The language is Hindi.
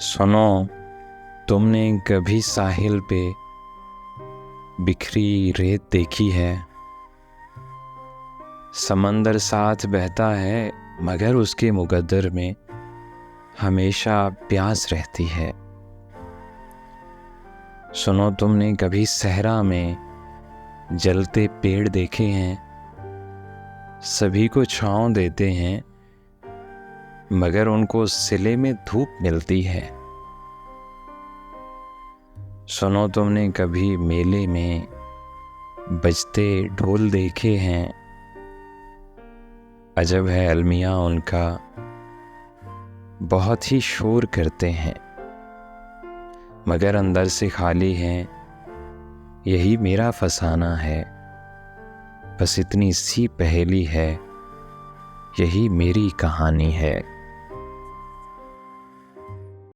सुनो, तुमने कभी साहिल पे बिखरी रेत देखी है? समंदर साथ बहता है मगर उसके मुकद्दर में हमेशा प्यास रहती है। सुनो, तुमने कभी सहरा में जलते पेड़ देखे हैं? सभी को छांव देते हैं मगर उनको सिले में धूप मिलती है। सुनो, तुमने कभी मेले में बजते ढोल देखे हैं? अजब है अलमियाँ उनका, बहुत ही शोर करते हैं मगर अंदर से खाली हैं। यही मेरा फसाना है, बस इतनी सी पहेली है, यही मेरी कहानी है।